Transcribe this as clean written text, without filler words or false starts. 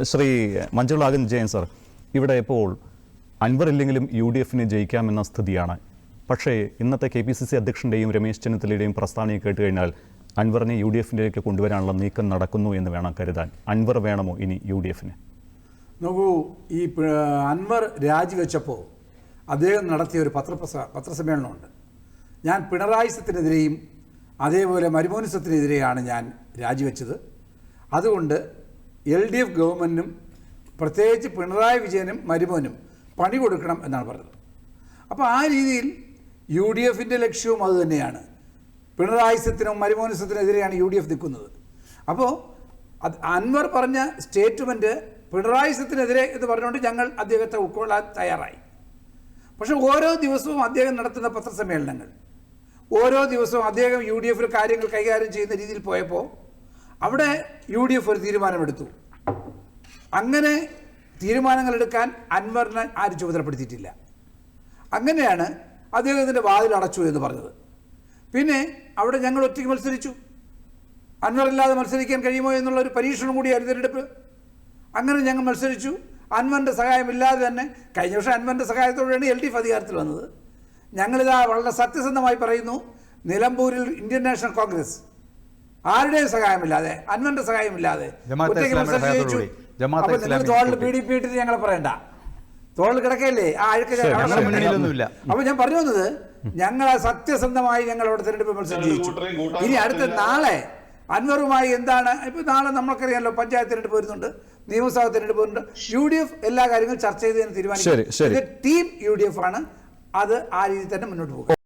Shri മഞ്ജുളാകൻ Jayan sir, ഇവിടെ ഇപ്പോൾ അൻവർ ഇല്ലെങ്കിലും UDF ജയിക്കാമെന്ന സ്ഥിതിയാണ്. പക്ഷേ ഇന്നത്തെ KPCC അധ്യക്ഷൻ്റെയും രമേശ് ചെന്നിത്തലയുടെയും പ്രസ്താവനയെ കേട്ട് കഴിഞ്ഞാൽ അൻവറിനെ UDF കൊണ്ടുവരാനുള്ള നീക്കം നടക്കുന്നു എന്ന് വേണം കരുതാൻ. അൻവർ വേണമോ ഇനി UDF? നോക്കൂ, ഈ അൻവർ രാജിവെച്ചപ്പോൾ അദ്ദേഹം നടത്തിയ ഒരു പത്രസമ്മേളനമുണ്ട്. ഞാൻ പിണറായിസത്തിനെതിരെയും അതേപോലെ മരുമോനിസത്തിനെതിരെയാണ് ഞാൻ രാജിവെച്ചത്. അതുകൊണ്ട് LDF ഗവൺമെൻറ്റിനും പ്രത്യേകിച്ച് പിണറായി വിജയനും മരുമോനും പണി കൊടുക്കണം എന്നാണ് പറഞ്ഞത്. അപ്പോൾ ആ രീതിയിൽ UDF ലക്ഷ്യവും അതുതന്നെയാണ്. പിണറായിസത്തിനും മരുമോനിസത്തിനെതിരെയാണ് UDF നിൽക്കുന്നത്. അപ്പോൾ അൻവർ പറഞ്ഞ സ്റ്റേറ്റ്മെൻറ്റ് പിണറായിസത്തിനെതിരെ എന്ന് പറഞ്ഞുകൊണ്ട് ഞങ്ങൾ അദ്ദേഹത്തെ ഉൾക്കൊള്ളാൻ തയ്യാറായി. പക്ഷേ ഓരോ ദിവസവും അദ്ദേഹം നടത്തുന്ന പത്രസമ്മേളനങ്ങൾ, ഓരോ ദിവസവും അദ്ദേഹം UDF കാര്യങ്ങൾ കൈകാര്യം ചെയ്യുന്ന രീതിയിൽ പോയപ്പോൾ അവിടെ UDF ഒരു തീരുമാനമെടുത്തു. അങ്ങനെ തീരുമാനങ്ങളെടുക്കാൻ അൻവറിനെ ആരും ചുമതലപ്പെടുത്തിയിട്ടില്ല. അങ്ങനെയാണ് അദ്ദേഹത്തിൻ്റെ വാതിൽ അടച്ചു എന്ന് പറഞ്ഞത്. പിന്നെ അവിടെ ഞങ്ങൾ ഒറ്റയ്ക്ക് മത്സരിച്ചു. അൻവറില്ലാതെ മത്സരിക്കാൻ കഴിയുമോ എന്നുള്ളൊരു പരീക്ഷണം കൂടിയായിരുന്നു തിരഞ്ഞെടുപ്പ്. അങ്ങനെ ഞങ്ങൾ മത്സരിച്ചു. അൻവറിൻ്റെ സഹായമില്ലാതെ തന്നെ കഴിഞ്ഞ വർഷം അൻവറിൻ്റെ സഹായത്തോടെയാണ് LDF അധികാരത്തിൽ വന്നത്. ഞങ്ങളിതാ വളരെ സത്യസന്ധമായി പറയുന്നു, നിലമ്പൂരിൽ ഇന്ത്യൻ നാഷണൽ കോൺഗ്രസ് ആരുടെയും സഹായമില്ലാതെ, അൻവറിൻ്റെ സഹായമില്ലാതെ ഒറ്റയ്ക്ക് മത്സരിച്ച് ജയിച്ചു. അപ്പോൾ നിങ്ങൾ തോളിൽ PDP ഇട്ടിട്ട് ഞങ്ങളെ പറയണ്ട, തോളിൽ കിടക്കല്ലേ ആ അഴുക്ക. അപ്പോൾ ഞാൻ പറഞ്ഞു വന്നത്, ഞങ്ങൾ സത്യസന്ധമായി ഞങ്ങൾ അവിടെ തിരഞ്ഞെടുപ്പ് മത്സരം ജയിച്ചു. ഇനി അടുത്ത നാളെ അൻവറുമായി എന്താണ്, ഇപ്പോൾ നാളെ നമ്മൾക്കറിയാമല്ലോ പഞ്ചായത്ത് തിരഞ്ഞെടുപ്പ് വരുന്നുണ്ട്, നിയമസഭാ തിരഞ്ഞെടുപ്പ് വരുന്നുണ്ട്. UDF എല്ലാ കാര്യങ്ങളും ചർച്ച ചെയ്തതിന് തീരുമാനിക്കും. ടീം UDF ആണ് അത്. ആ രീതിയിൽ തന്നെ മുന്നോട്ട് പോകും.